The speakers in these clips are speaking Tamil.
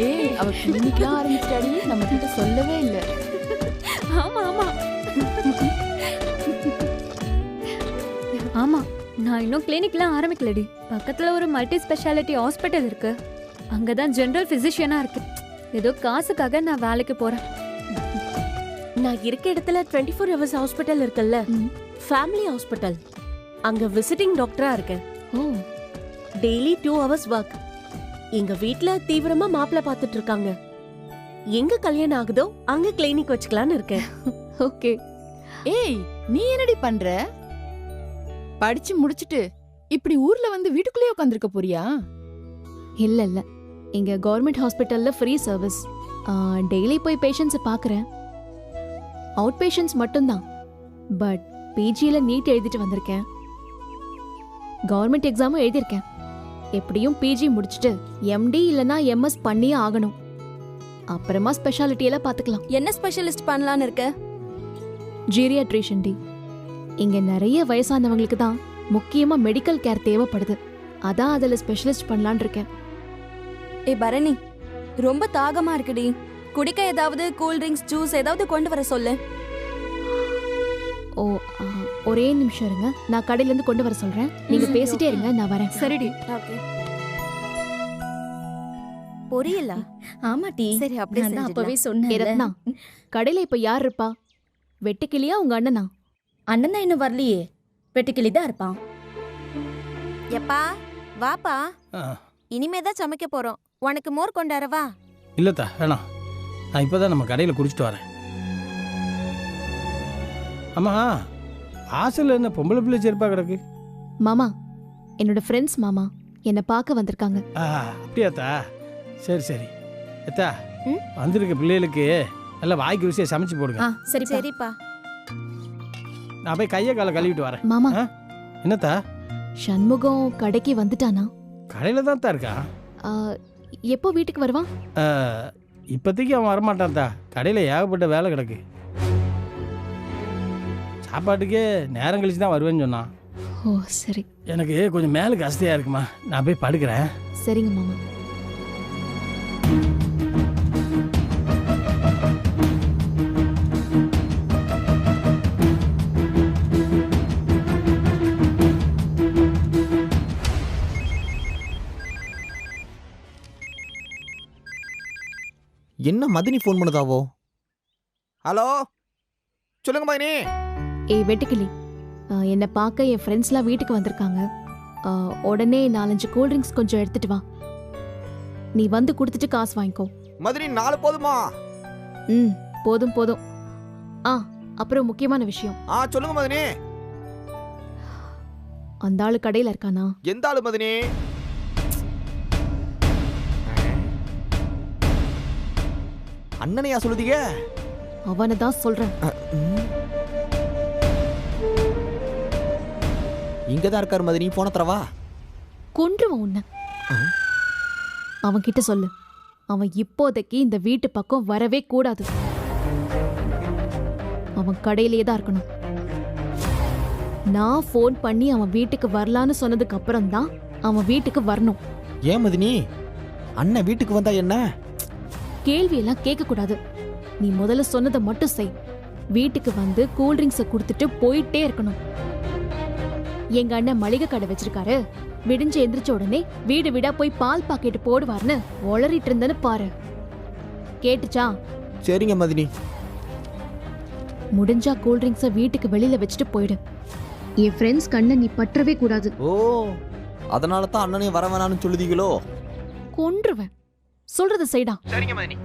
ஏய், அவ கிளினிக்லாம் ஆரம்பிச்சிட்டாடி, நம்ம கிட்ட சொல்லவே இல்ல. ஆமா ஆமா ஆமா, நான் இன்னும் கிளினிக்லாம் ஆரம்பிக்கலடி. பக்கத்துல ஒரு மல்டி ஸ்பெஷாலிட்டி ஹாஸ்பிட்டல் இருக்கு, அங்கதான் ஜெனரல் பிசிஷியனா இருக்கு. ஏதோ காசுக்காக நான் வேலைக்கு போறேன். நான் இருக்க இடத்துல 24 ஹவர்ஸ் ஹாஸ்பிட்டல் இருக்குல்ல, ஃபேமிலி ஹாஸ்பிட்டல், அங்க விசிட்டிங் டாக்டரா இருக்கேன். ஓ, டெய்லி 2 ஹவர்ஸ் ஒர்க். எங்க வீட்ல தீவிரமா மாப்பிள்ளை பார்த்துட்டு இருக்காங்க. எங்க கல்யாணம் ஆகுதோ அங்க கிளினிக் வச்சுக்கலான்னு இருக்கேன். ஓகே. ஏய், நீ என்னடி பண்ற? படிச்சு முடிச்சிட்டு இப்படி ஊர்ல வந்து வீட்டுக்குள்ளேயே உட்காந்துருக்க போறியா? இல்ல இல்ல, இங்க கவர்மெண்ட் ஹாஸ்பிட்டல்ல ஃப்ரீ சர்வீஸ். டெய்லி போய் பேஷண்ட்ஸை பார்க்குறேன். அவுட் பேஷண்ட்ஸ் மட்டும்தான். பட் பிஜியில் நீட் எழுதிட்டு வந்திருக்கேன். கவர்மெண்ட் எக்ஸாமும் எழுதியிருக்கேன். எப்படியும் பிஜி முடிச்சுட்டு எம்டி இல்லைன்னா எம்எஸ் பண்ணியே ஆகணும். அப்புறமா ஸ்பெஷாலிட்டியெல்லாம் பார்த்துக்கலாம். என்ன ஸ்பெஷலிஸ்ட் பண்ணலான்னு இருக்க? ஜீரியாட்ரிஷன் டி. இங்க நிறைய வயசானவங்களுக்கு தான் முக்கியமா மெடிக்கல் கேர் தேவைப்படுது. அதான் அதில் ஸ்பெஷலிஸ்ட் பண்ணலான்னு இருக்கேன். ஏ பரணி, ரொம்ப தாகமா இருக்குடி. குடிக்க ஏதாவது கூல் ட்ரிங்க்ஸ், ஜூஸ் ஏதாவது கொண்டு வர சொல்லு. ஓ, ஒரே நிமிஷம் இருங்க, நான் கடையில இருந்து கொண்டு வர சொல்றேன். நீங்க பேசிட்டே இருங்க, நான் வரேன். சரிடி. ஓகே. பொரியலா? ஆமா டி, சரி, அப்படியே நான் தான் அப்பவே செஞ்சிடலாம். ஏ ரத்னா, சொன்னேன். கடையில இப்ப யார் இருப்பா? வெட்டுக்கிளியா உங்க அண்ணனா? அண்ணன் தான் இன்னும் வரலையே, வெட்டுக்கிளி தான் இருப்பான். எப்பா வாப்பா, ஆ, இனிமே தான் சமைக்க போறோம். உனக்கு மோர் கொண்டாரவா? இல்லத்தா வேணாம், நான் இப்போதான் நம்ம கடையில் குடிச்சிட்டு வரேன். ஆமா, ஹாஸ்டல்ல என்ன பொம்பளை பிள்ளை செருப்பா கிடக்கு? மாமா, என்னோட ஃப்ரெண்ட்ஸ் மாமா என்னை பார்க்க வந்திருக்காங்க. அப்படியாத்தா? சரி சரி. எத்தா, ம்? வந்திருக்க பிள்ளைகளுக்கு நல்லா வாய்க்கு ருசியாக சமைச்சு போடுங்க. சரி சரிப்பா. நான் போய் கையை காலை கழுவிட்டு வரேன். மாமா, ஆ? என்னத்தா? சண்முகம் கடைக்கு வந்துட்டானா? கடையில் தான் தான் இருக்கான். ஆ, எப்போ வீட்டுக்கு வருவான்? இப்போதைக்கு அவன் வரமாட்டான் தா, கடையில் ஏகப்பட்ட வேலை கிடக்கு. சாப்பாட்டுக்கே நேரம் கழிச்சு தான் வருவேன்னு சொன்னான். ஓ சரி. எனக்கு கொஞ்சம் மேலுக்கு அசதியாக இருக்குமா, நான் போய் படுக்கிறேன். சரிங்க மாமா. என்ன மதினி ஃபோன் பண்ணுதாவோ? ஹலோ, சொல்லுங்க மதினி. ஏய் வெட்டுக்கிளி, என்னை பார்க்க என் ஃப்ரெண்ட்ஸ்லாம் வீட்டுக்கு வந்திருக்காங்க. உடனே 4-5 கூல்ட்ரிங்க்ஸ் கொஞ்சம் எடுத்துட்டு வா. நீ வந்து கொடுத்துட்டு காசு வாங்கிக்கோ. மதினி 4 போதுமா? ம், போதும் போதும். அப்புறம் முக்கியமான விஷயம், சொல்லுங்க மதினி. அந்த ஆளு கடையில இருக்கானா? எந்த ஆளு மதினி? அண்ணனையா சொல்லுதீங்க? அவனை தான் சொல்றேன். இங்கதான் இருக்காரு மதினி, போன தரவா? கொன்றுவன் உன்னை. அவன் கிட்ட சொல்லு, அவன் இப்போதைக்கு இந்த வீட்டு பக்கம் வரவே கூடாது. அவன் கடையிலேயே தான் இருக்கணும். நான் ஃபோன் பண்ணி அவன் வீட்டுக்கு வரலான்னு சொன்னதுக்கு அப்புறம் தான் அவன் வீட்டுக்கு வரணும். ஏன் மதினி, அண்ணன் வீட்டுக்கு வந்தா என்ன? கேள்வி எல்லாம் கேட்க கூடாது. நீ முதல்ல சொன்னதை மட்டும் செய். வீட்டுக்கு வந்து கூல்ட்ரிங்க்ஸை கொடுத்துட்டு போயிட்டே இருக்கணும். எங்க அண்ணன் மளிகை கடை வச்சிருக்காரு, விடிஞ்சு எந்திரிச்ச உடனே வீடு வீடா போய் பால் பாக்கெட் போடுவார்னு ஒளறிட்டு இருந்தேன்னு பாரு. கேட்டுச்சா? சரிங்க மதினி. முடிஞ்சா கூல்ட்ரிங்க்ஸை வீட்டுக்கு வெளியில வச்சுட்டு போயிடு. என் ஃப்ரெண்ட்ஸ் கண்ணை நீ பற்றவே கூடாது. ஓ, அதனால தான் அண்ணனே வர வேணாம்னு சொல்லுதீங்களோ? கொன்றுவேன். சொல்றத செய்டா. சரிங்க மதினி.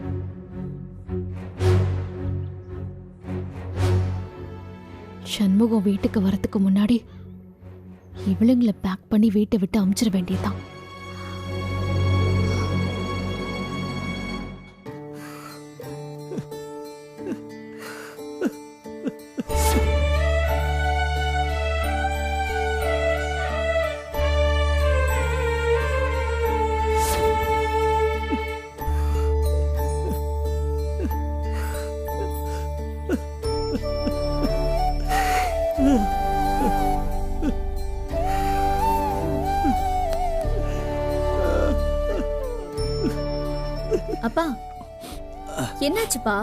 சண்முகம் வீட்டுக்கு வரதுக்கு முன்னாடி இவளுங்களை பேக் பண்ணி வீட்டை விட்டு அமிச்சிட வேண்டியதான். அப்பா என்னாச்சுப்பா?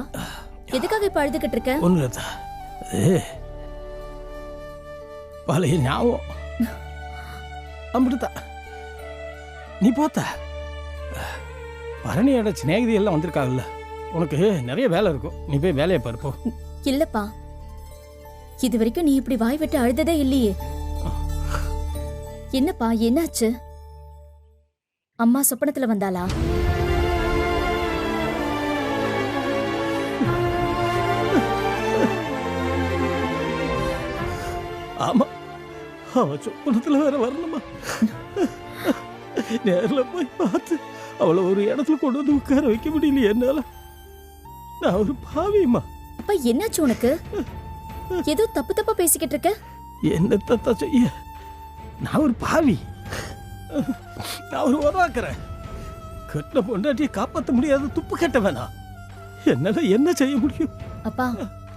எதுக்காக இப்ப அழுதுகிட்டு இருக்க? ஒன்றும் இல்லைத்தா, பழைய ஞாபகம் அம்பிடுதா. நீ போத்த பரணியோட சிநேகிதி எல்லாம் வந்திருக்காங்கல்ல, உனக்கு நிறைய வேலை இருக்கும், நீ போய் வேலையை பார்ப்போ. இல்லப்பா, இது வரைக்கும் நீ இப்படி வாய் விட்டு அழுததே இல்லையே. என்னப்பா என்னாச்சு? அம்மா சொப்பனத்துல வந்தாளா? ஆமா, அவ சொப்பனத்துல வேற வரணுமா? நேர்ல போய் பார்த்து அவளை ஒரு இடத்துல கொண்டு வந்து உட்கார வைக்க முடியல என்னால. நான் ஒரு பாவிமா. அப்பா என்னாச்சு உனக்கு? ஏதோ தப்பு தப்பா பேசிக்கிட்டு இருக்க. என்ன தத்தா செய்ய? நான் ஒரு பாவி, நான் ஒரு உருவாக்குறேன். கட்டின பொண்டாட்டியை காப்பாற்ற முடியாத துப்பு கட்ட வேணாம். என்னால என்ன செய்ய முடியும்? அப்பா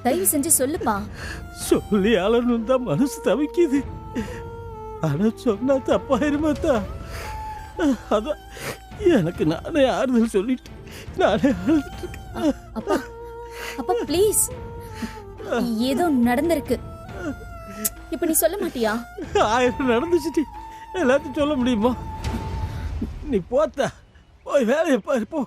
தயவு செஞ்சு சொல்லுப்பா. சொல்லி ஆளணும் தான் மனசு தவிக்குது. ஆனா சொன்னா தப்பாயிருமாத்தா. அதான் எனக்கு நானே ஆறுதல் சொல்லிட்டு நானே அழுதுட்டு இருக்கேன். அப்பா அப்பா ப்ளீஸ், ஏதோ நடந்திருக்கு, இப்ப நீ சொல்ல மாட்டியா? 1000 நடந்துச்சுட்டு எல்லாத்தையும் சொல்ல முடியுமா? நீ போத்தா, போய் வேலையை பாரு போ.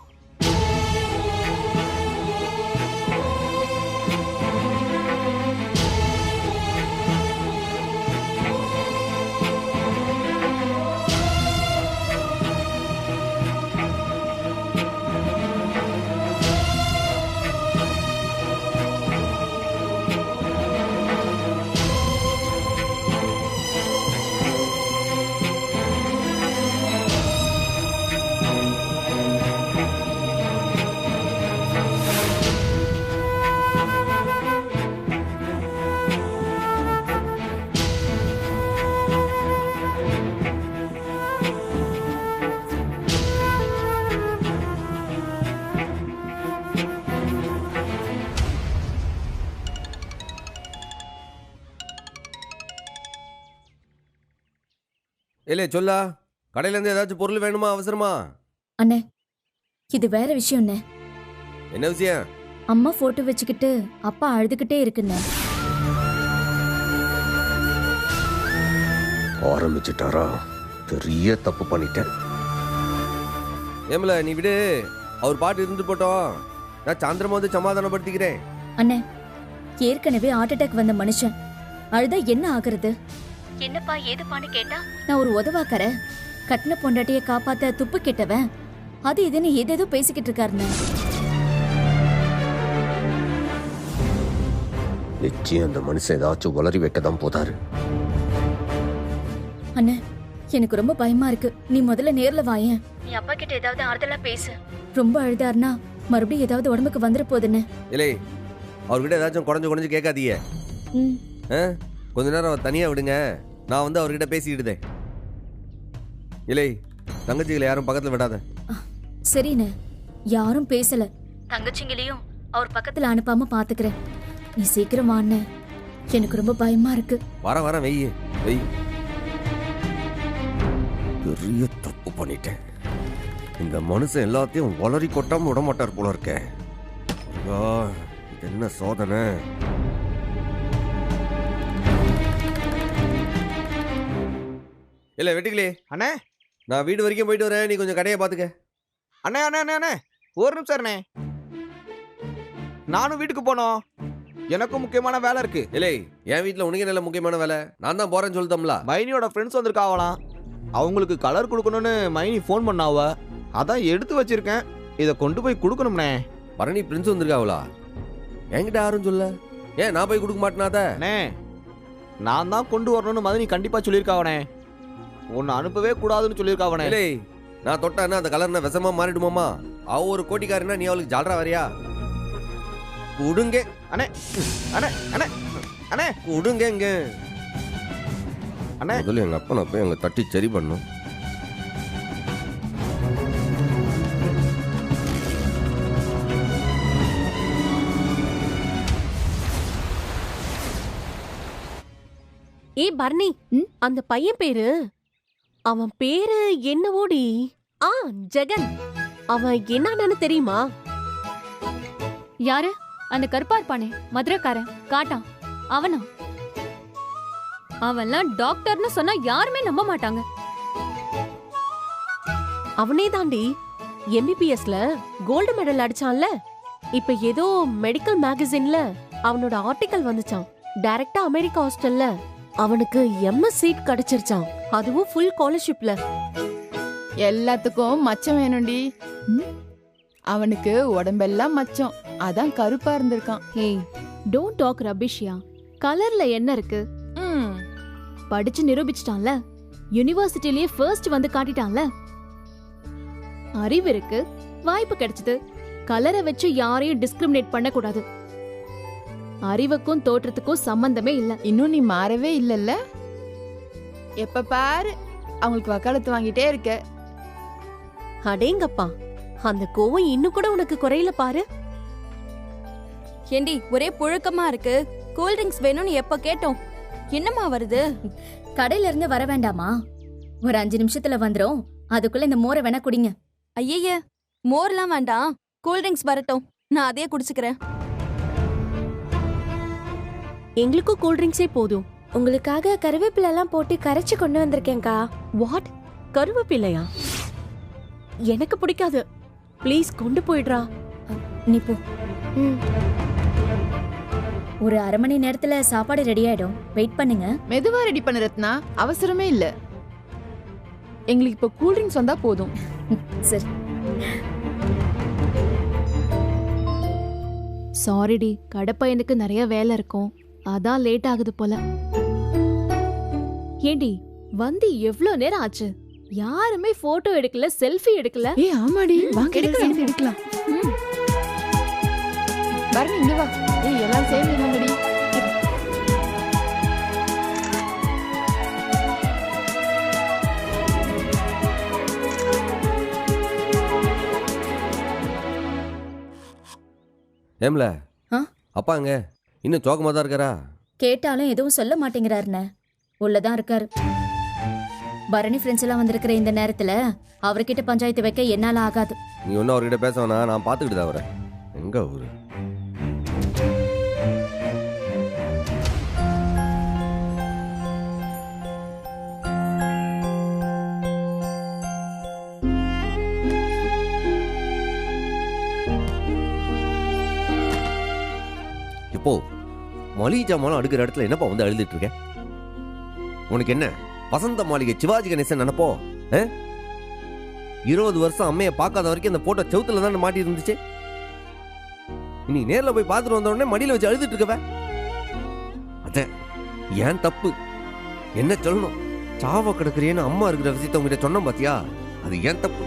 இல்ல சொல்லா, கடையில இருந்து ஏதாச்சும் பொருள் வேணுமா அவசரமா? அண்ணே இது வேற விஷயம் அண்ணே. என்ன விஷயம்? அம்மா போட்டோ வச்சுக்கிட்டு அப்பா அழுதுகிட்டே இருக்குண்ணே. ஆரம்பிச்சுட்டாரா? பெரிய தப்பு பண்ணிட்டேன். ஏமல நீ விடு, அவர் பாட்டு இருந்து போட்டோம், நான் சாயந்தரம் வந்து சமாதானப்படுத்திக்கிறேன். அண்ணே ஏற்கனவே ஹார்ட் அட்டாக் வந்த மனுஷன் அழுதா என்ன ஆகுறது? என்னப்பா ஏதுப்பான்னு கேட்டா நான் ஒரு உதவாக்கற, கட்டின பொண்டாட்டிய காப்பாத்த துப்பு கெட்டவன், அது இதுன்னு ஏதேதோ பேசிக்கிட்டு இருக்காருண்ணே. நிச்சயம் அந்த மனுஷன் ஏதாச்சும் உளறி வைக்கதான் போதாரு. அண்ணே எனக்கு ரொம்ப பயமா இருக்கு, நீ முதல்ல நேர்ல வாயேன். நீ அப்பா கிட்ட ஏதாவது ஆறுதலா பேசு. ரொம்ப அழுதாருன்னா மறுபடியும் ஏதாவது உடம்புக்கு வந்துட போகுதுன்னு. இல்லை, அவர்கிட்ட ஏதாச்சும் குறைஞ்சு கேட்காதீங்க. கொஞ்ச நேரம் தனியா விடுங்க, நான் வந்து அவர்கிட்ட பேசிக்கிட்டுதேன். இல்லை, தங்கச்சிகளை யாரும் பக்கத்துல விடாத. சரிண்ணே, யாரும் பேசல, தங்கச்சிங்களையும் அவர் பக்கத்துல அனுப்பாம பாத்துக்கிறேன். நீ சீக்கிரம் வாண்ணே, எனக்கு ரொம்ப பயமா இருக்கு. வர வெய். பெரிய தப்பு பண்ணிட்டேன். இந்த மனுஷன் எல்லாத்தையும் வளரி கொட்டாம விட மாட்டார் போல இருக்க. இது என்ன சோதனை? இல்ல வெட்டிக்கலே அண்ணே, நான் வீடு வரைக்கும் போயிட்டு வரேன், நீ கொஞ்சம் கடையை பாத்துக்க. அண்ணே அண்ணே அண்ணே அண்ணே ஒரு நிமிஷம் அண்ணே, நானும் வீட்டுக்கு போனோம், எனக்கும் முக்கியமான வேலை இருக்கு. இல்லை, என் வீட்டுல உனக்கு நல்ல முக்கியமான வேலை, நான் தான் போறேன்னு சொல்லிட்டோம்ல. மைனியோட ஃப்ரெண்ட்ஸ் வந்திருக்காவலாம், அவங்களுக்கு கலர் கொடுக்கணும்னு மைனி ஃபோன் பண்ணாவ, அதான் எடுத்து வச்சிருக்கேன், இதை கொண்டு போய் கொடுக்கணும்ண்ணே. பரணி பிரின்ஸ் வந்திருக்காவளா? என்கிட்ட யாரும் சொல்ல, ஏன் நான் போய் கொடுக்க மாட்டேனாத? அண்ணே, நான் தான் கொண்டு வரணும்னு மதனி கண்டிப்பா சொல்லியிருக்காவனே, உன்னை அனுப்பவே கூடாதுன்னு சொல்லியிருக்காவனே. இல்லை, நான் தொட்டானா அந்த கலர்னா விஷமா மாறிடுமாமா? அவ ஒரு கோட்டிக்காரனா, நீ அவளுக்கு ஜால்ரா வரியா? குடுங்க அண்ணே அண்ணே அண்ணே அண்ணே குடுங்க அண்ணே. முதல்ல எங்க அப்பா நான் போய் அங்க தட்டி சரி பண்ணும். ஏய் பர்னி, அந்த பையன் பேரு, அவன் பேரு என்னவோடி? ஜெகன். அவன் என்னன்னு தெரியுமா? யாரு? அந்த கருப்பா இருப்பானே மதுரைக்காரன் காட்டான், அவனா? அவன்லாம் டாக்டர்னு சொன்னா யாருமே நம்ப மாட்டாங்க. அவனே தாண்டி MBBSல கோல்டு மெடல் அடிச்சான்ல. இப்ப ஏதோ மெடிக்கல் மேகசின்ல அவனோட ஆர்டிக்கல் வந்துச்சான். டைரக்டா அமெரிக்கா ஹாஸ்டல்ல அவனுக்கு MS சீட் கிடைச்சிருச்சான், அதுவும் ஃபுல் ஸ்காலர்ஷிப்ல. எல்லாத்துக்கும் மச்சம் வேணும்டி. அவனுக்கு உடம்பெல்லாம் மச்சம், அதான் கருப்பா இருந்திருக்கான். ஹே, டோன்ட் டாக் ரபிஷ்யா. கலர்ல என்ன இருக்கு? படிச்சு நிரூபிச்சிட்டான்ல, யுனிவர்சிட்டிலேயே ஃபர்ஸ்ட் வந்து காட்டிட்டான்ல. அறிவு இருக்கு, வாய்ப்பு கிடைச்சது. கலரை வச்சு யாரையும் டிஸ்கிரிமினேட் பண்ண கூடாது. அறிவுக்கும் தோற்றத்துக்கும் சம்பந்தமே இல்ல. இன்னும் நீ மாறவே இல்லல்ல? எப்ப பாரு அவங்களுக்கு வக்காலத்து வாங்கிட்டே இருக்க. அடேங்கப்பா, அந்த கோவம் இன்னும் கூட உனக்கு குறையில பாரு. ஏண்டி ஒரே புழுக்கமா இருக்கு. கூல் ட்ரிங்க்ஸ் வேணும்னு எப்ப கேட்டோம், என்னம்மா வருது? கடையில இருந்து வர வேண்டாமா? ஒரு 5 நிமிஷத்துல வந்துரும். அதுக்குள்ள இந்த மோரை வேணா குடிங்க. ஐயே, மோர்லாம் வேண்டாம், கூல் ட்ரிங்க்ஸ் வரட்டும், நான் அதையே குடிச்சுக்கிறேன். எங்களுக்கும் கூல் ட்ரிங்க்ஸே போதும். உங்களுக்காக கருவேப்பிலை எல்லாம் போட்டு கரைச்சு கொண்டு வந்திருக்கேன்க்கா. வாட்? கருவேப்பிலையா? எனக்கு பிடிக்காது. ப்ளீஸ் கொண்டு போயிடுறா. நீ போ. ஒரு 1/2 மணி நேரத்துல சாப்பாடு ரெடி ஆயிடும். வெயிட் பண்ணுங்க. மெதுவா ரெடி பண்ண ரத்னா, அவசரமே இல்ல. எங்களுக்கு இப்ப கூல் ட்ரிங்க்ஸ் வந்தா போதும். சரி. சாரிடி, கடப்பையனுக்கு நிறைய வேலை இருக்கும், அதான் லேட் ஆகுது போல. ஏண்டி வந்து எவ்ளோ நேரம் ஆச்சு? யாருமே போட்டோ எடுக்கல, செல்ஃபி எடுக்கல. ஏய் ஆமாடி, வாங்க சேர்ந்து எடுக்கலாம். பரணி இங்க வா. ஏய் எல்லாம் சேர்ந்து வாங்கடி. ஏம்ல ஆ? அப்பாங்க இன்னும் சோகமா தான் இருக்காரா? கேட்டாலும் எதுவும் சொல்ல மாட்டேங்கிறாருண்ணே. உள்ளதான் இருக்காரு. பரணி ஃப்ரெண்ட்ஸ் எல்லாம் வந்திருக்கிற இந்த நேரத்துல அவர்கிட்ட பஞ்சாயத்து வைக்க என்னால ஆகாது. நீ ஒன்னும் அவர்கிட்ட பேச வேணா, நான் பாத்துக்கிட்டு தான் வரேன். எங்க அவரு? இப்போ மளிகை ஜாமான் அடுக்கிற இடத்துல என்னப்பா வந்து அழுதுட்டு இருக்க? உனக்கு என்ன வசந்த மாளிகை சிவாஜி கணேசன் நினைப்போ? 20 வருஷம் அம்மையை பார்க்காத வரைக்கும் அந்த போட்டோ செவுத்துல தான் மாட்டி இருந்துச்சு. நீ நேர்ல போய் பார்த்துட்டு வந்த உடனே மடியில வச்சு அழுதுட்டு இருக்கவ. அத ஏன் தப்பு? என்ன சொல்லணும்? சாவ கிடக்குறேன்னு அம்மா இருக்கிற விஷயத்த உங்ககிட்ட சொன்ன பாத்தியா? அது ஏன் தப்பு?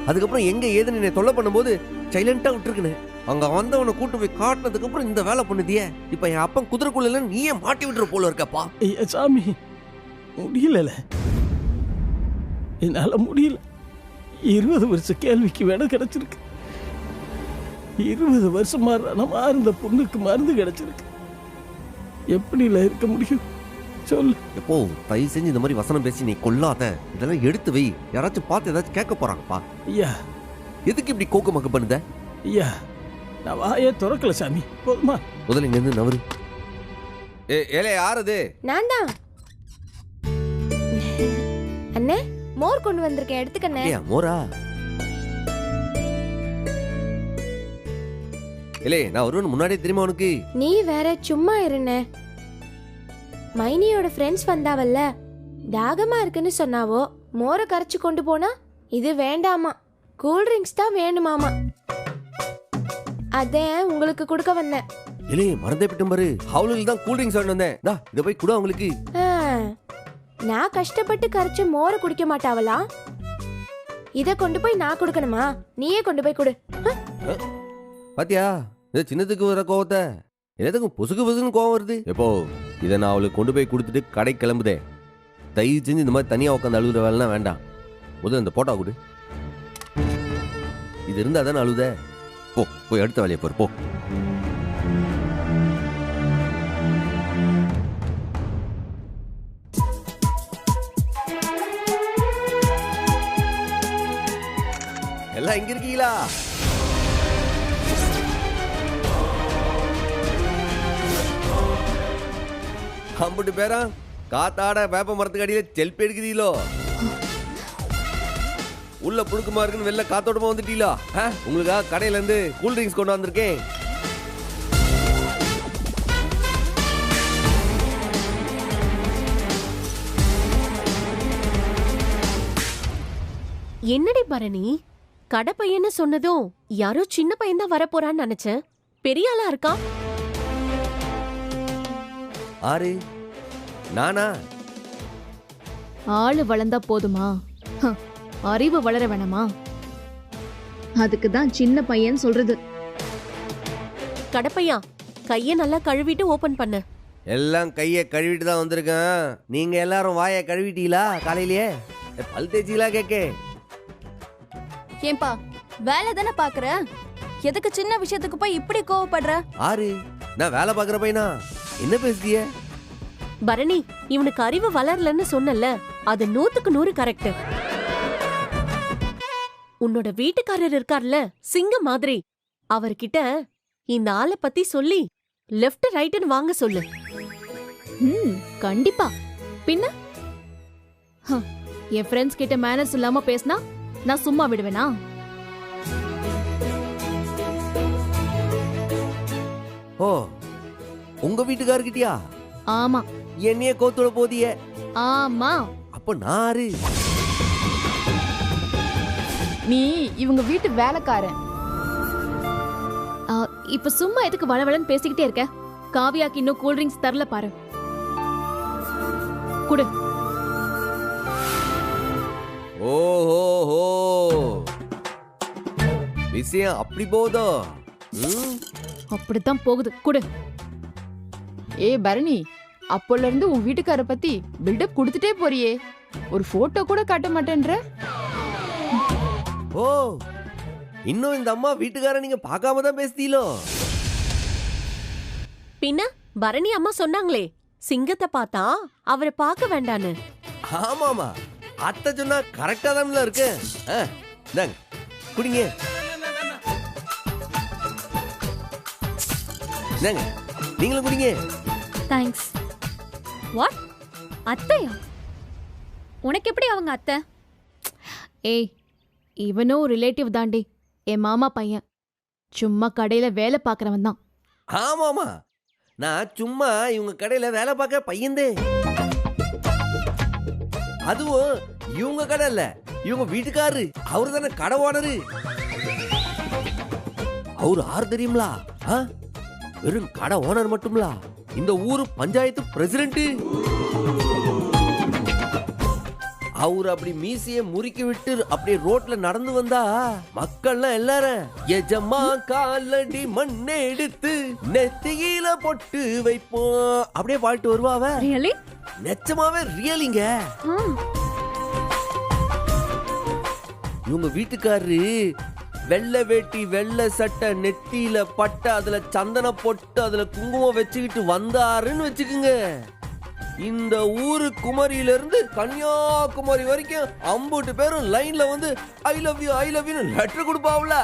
அதுக்கப்புறம் எங்க ஏதுன்னு என்னை தொல்லை பண்ணும்போது சைலண்டா விட்டுருக்குன்னு அங்க வந்தவனை கூட்டு போய் காட்டினதுக்கு அப்புறம் இந்த வேலை பண்ணுதியே. இப்ப என் அப்பன் குதிரைக்குள்ள நீயே மாட்டி விட்டுற போல இருக்கப்பா. ஐயா சாமி, முடியல, என்னால முடியல. 20 வருஷ கேள்விக்கு விட கிடைச்சிருக்கு. 20 வருஷமா ரணமா இருந்த பொண்ணுக்கு மருந்து கிடைச்சிருக்கு. எப்படில இருக்க முடியும் சொல்லு? எப்போ தயவு செஞ்சு இந்த மாதிரி வசனம் பேசி நீ கொல்லாத. இதெல்லாம் எடுத்து வை. யாராச்சும் பார்த்து ஏதாச்சும் கேட்க போறாங்கப்பா. ஐயா எதுக்கு இப்படி கோக்கு மக்கு பண்ணுத? ஐயா நான் வாயே திறக்கல சாமி, போதுமா? முதல்ல இங்க இருந்து நவரு. ஏலே யாரது? நான் தான். அண்ணே, மோர் கொண்டு வந்திருக்கேன், எடுத்துக்கண்ணே. மோரா? இல்லே, நான் வருவேன் முன்னாடியே தெரியுமா உனக்கு? நீ வேற சும்மா இருண்ணே. மைனியோட ஃப்ரெண்ட்ஸ் வந்தாவல்ல, தாகமா இருக்குன்னு சொன்னாவோ. மோரை கரைச்சு கொண்டு போனா இது வேண்டாமா, கூல் ட்ரிங்க்ஸ் தான் வேணுமாமா. அதான் உங்களுக்கு கொடுக்க வந்தேன். இல்லே மறந்தே விட்டும் பாரு. ஹவுலில் தான் கூல் ட்ரிங்க்ஸ் வாங்கிட்டு வந்தேன். டா இத போய் குடு அவங்களுக்கு. நான் கஷ்டப்பட்டு கரைச்ச மோரை குடிக்க மாட்டாவளா? இத கொண்டு போய் நான் கொடுக்கணுமா? நீயே கொண்டு போய் கொடு. பாத்தியா, இந்த சின்னத்துக்கு வர கோவத்தை எல்லாத்துக்கும் பொசுக்கு பொசுக்குன்னு கோவம் வருது. எப்போ இதை நான் அவளுக்கு கொண்டு போய் கொடுத்துட்டு கடை கிளம்புதே. தயவு செஞ்சு இந்த மாதிரி தனியாக உட்காந்து அழுகுற வேலைலாம் வேண்டாம். முதல்ல இந்த போட்டா கொடு. இது இருந்தா தானே அழுத. போ போய் அடுத்த வேலையை போரு போ. எல்லாம் இங்க இருக்கீங்களா? அம்புட்டு பேரா காத்தாட வேப்ப மரத்துக்கு அடியில செல்பி எடுக்குதீங்களோ? உள்ள புழுக்கமா இருக்குன்னு வெளில காத்தோட்டமா வந்துட்டீங்களா? உங்களுக்காக கடையில இருந்து கூல் ட்ரிங்க்ஸ் கொண்டு வந்திருக்கேன். என்னடி பரணி, கடை பையன்னு சொன்னதும் யாரோ சின்ன பையன் தான் வரப்போறான்னு நினைச்சேன். பெரிய ஆளா இருக்கா? ஆறு நானா? ஆளு வளர்ந்தா போதுமா? அறிவு வளர வேணாமா? அதுக்கு தான் சின்ன பையன் சொல்றது. கடப்பையா, கைய நல்லா கழுவிட்டு ஓபன் பண்ணு. எல்லாம் கையை கழுவிட்டு தான் வந்திருக்கேன். நீங்க எல்லாரும் வாயை கழுவிட்டீங்களா? காலையிலேயே பல் தேய்ச்சிங்களா? கேக்கே ஏன்பா வேலை தானே பாக்குற, எதுக்கு சின்ன விஷயத்துக்கு போய் இப்படி கோவப்படுற? ஆறு நான் வேலை பாக்குற பையனா? என்ன பேசுறிய? பரணி, இவனுக்கு அறிவு வளரலன்னு சொன்னல, அது 100க்கு 100 கரெக்ட். உன்னோட வீட்டுக்காரர் இருக்கார்ல, சிங்கம் மாதிரி, அவர்கிட்ட இந்த ஆளை பத்தி சொல்லி லெஃப்ட் ரைட்னு வாங்க சொல்லு. கண்டிப்பா. பின்ன என் ஃப்ரெண்ட்ஸ் கிட்ட மேனர்ஸ் இல்லாம பேசினா நான் சும்மா விடுவேனா? ஓ, உங்க வீட்டுக்காரர்கிட்டயா? ஆமா. என்னைய கோத்தோட போதிய? ஆமா. அப்ப நாரு நீ இவங்க வீட்டு வேலைக்காரன். இப்ப சும்மா எதுக்கு வளவளன்னு பேசிக்கிட்டே இருக்க? காவியாக்கு இன்னும் கூல் ட்ரிங்க்ஸ் தரல பாரு. குடு. ஓஹோ, விஷயம் அப்படி போதோ? அப்படித்தான் போகுது. குடு. பரணி, அப்போல இருந்து உன் வீட்டுக்கார பத்தி பில்டப் கொடுத்துட்டே போறியே, ஒரு போட்டோ கூட காட்ட மாட்டேன்ற. ஓ, இன்னும் இந்த அம்மா வீட்டுக்கார நீங்க பார்க்காம தான் பேசுதீங்களோ? பின்ன பரணி அம்மா சொன்னாங்களே, சிங்கத்தை பார்த்தா அவரை பார்க்க வேண்டான்னு. ஆமாமா, அத்தை சொன்னா கரெக்டா தான் இருக்கு. இந்தாங்க குடிங்க. இந்தாங்க நீங்களும் குடிங்க. தேங்க்ஸ். வாட்? அத்தையா? உனக்கு எப்படி அவங்க அத்தை? ஏய், இவனும் ரிலேட்டிவ் தாண்டி, என் மாமா பையன். சும்மா கடையில வேலை பார்க்கறவன் தான். ஆமாமா, நான் சும்மா இவங்க கடையில வேலை பார்க்க பையன்தே. அதுவும் இவங்க கடை இல்ல, இவங்க வீட்டுக்காரரு. அவரு தானே கடை ஓனரு. அவரு ஆறு தெரியுங்களா? வெறும் கடை ஓனர் மட்டும்ல, இந்த ஊரு பஞ்சாயத்து பிரசிடென்ட். அவரு அப்படி மீசைய முறுக்கி விட்டு அப்படியே ரோட்ல நடந்து வந்தா மக்கள்லாம் எல்லாரும் எஜமா காலடி மண்ணை எடுத்து நெத்தியில பொட்டு வைப்போம் அப்படியே பாட்டு வருவாவ. ரியலி? நிச்சயமாவே ரியலிங்க. இவங்க வீட்டுக்காரரு வெள்ளை வேட்டி வெள்ளை சட்டை நெத்தியில பட்ட அதுல சந்தன பொட்டு அதுல குங்குமம் வச்சுக்கிட்டு வந்தாருன்னு வச்சுக்குங்க, இந்த ஊரு குமரியில இருந்து கன்னியாகுமரி வரைக்கும் அம்புட்டு பேரும் லைன்ல வந்து I love you I love you letter கொடுப்பாவுல.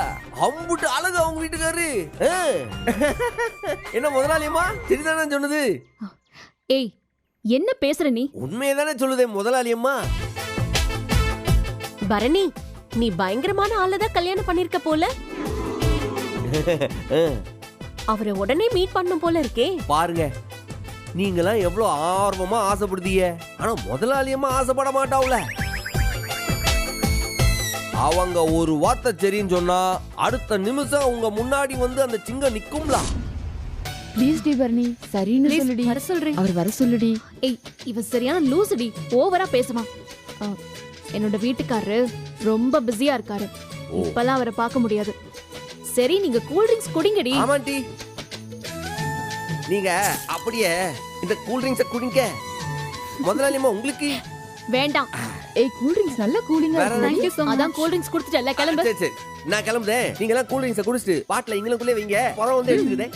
அம்புட்டு அழகு அவங்க வீட்டுக்காரரு. என்ன முதலாளியம்மா சரிதானே சொன்னது? ஏய், என்ன பேசுற நீ? உண்மையதானே சொல்லுதே முதலாளியம்மா. பரணி, நீ பயங்கரமான ஆளதான் கல்யாணம் பண்ணிருக்க போல. அவரை உடனே மீட் பண்ணும் போல இருக்கே. பாருங்க, நீங்களாம் எவ்வளவு ஆர்வமா ஆசைப்படுதீங்க, ஆனா முதலாளியம்மா ஆசைப்பட மாட்டாவுல. அவங்க ஒரு வார்த்தை சரின்னு சொன்னா அடுத்த நிமிஷம் உங்க முன்னாடி வந்து அந்த சிங்கம் நிக்கும்ல. ப்ளீஸ் டி பரணி, சரின்னு சொல்லுடி. வர சொல்றேன். அவர் வர சொல்லுடி. ஏய், இவ சரியான லூசுடி, ஓவரா பேசுவான். என்னோட வீட்டுக்காரரு ரொம்ப பிஸியா இருக்காரு, இப்பெல்லாம் அவரை பார்க்க முடியாது. சரி, நீங்க கூல் ட்ரிங்க்ஸ் குடிங்கடி. ஆமாண்டி, நீங்க அப்படியே இந்த கூல் ட்ரிங்க்ஸ் குடிங்க. முதலாளியம்மா உங்களுக்கு வேண்டாம். ஏய், கூல் ட்ரிங்க்ஸ் நல்ல கூலிங்கா இருக்கு. Thank you so much. அதான் கூல் ட்ரிங்க்ஸ் குடிச்சிட்டல, கிளம்பு. சரி சரி, நான் கிளம்புதேன். நீங்க எல்லாம் கூல் ட்ரிங்க்ஸ் குடிச்சிட்டு பாட்டில இங்களுக்குள்ளே வைங்க, புறம் வந்து எடுத்துக்குதே.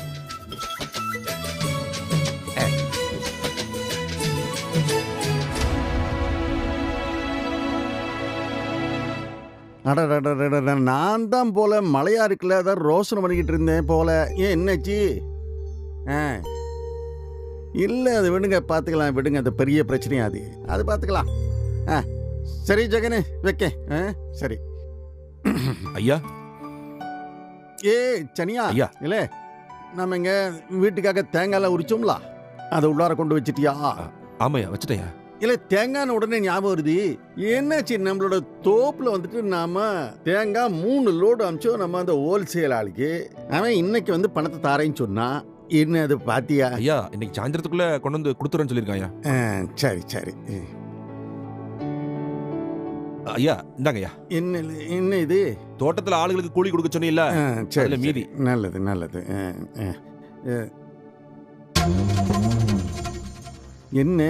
அடடடடட, நான் தான் போல மழையா இருக்குல்ல, அதான் ரோசனை பண்ணிக்கிட்டு இருந்தேன் போல. ஏன் என்னாச்சு? இல்லை, அது விடுங்க, பார்த்துக்கலாம் விடுங்க. அது பெரிய பிரச்சனையா அது பார்த்துக்கலாம். சரி ஜெகனு, வைக்க. சரி ஐயா. ஏ சனியா ஐயா. இல்ல, நம்ம இங்க வீட்டுக்காக தேங்காய்லாம் உரிச்சோம்ல, அதை உள்ளார கொண்டு வச்சிட்டியா? ஆமாய்யா, வச்சுட்டேயா. இல்ல, தேங்காய் உடனே ஞாபகம் வருது. என்னாச்சு, நம்மளோட தோப்புல வந்துட்டு நாம தேங்காய் 3 லோடு அமிச்சோம் நம்ம அந்த ஹோல்சேல் ஆளுக்கு. அவன் இன்னைக்கு வந்து பணத்தை தாரேன்னு சொன்னா, என்ன அது பாத்தியா? ஐயா, இன்னைக்கு சாயந்தரத்துக்குள்ள கொண்டு வந்து கொடுத்துறேன்னு சொல்லியிருக்கான் ஐயா. சரி சரி. ஐயா இந்தாங்க ஐயா. என்ன இது? தோட்டத்துல ஆளுங்களுக்கு கூலி கொடுக்க சொன்னீல்ல, சரி மீதி. நல்லது நல்லது. என்ன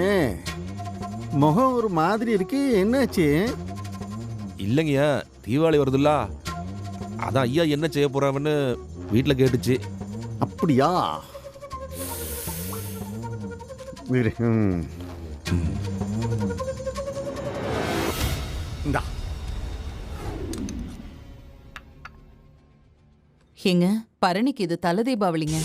முகம் ஒரு மாதிரி இருக்கு, என்னாச்சு? இல்லைங்கய்யா, தீபாவளி வருதுல்ல, அதான் ஐயா என்ன செய்ய போறாங்கன்னு வீட்டில் கேட்டுச்சு. அப்படியா? ஏங்க, பரணிக்கு இது தலை தீபாவளிங்க.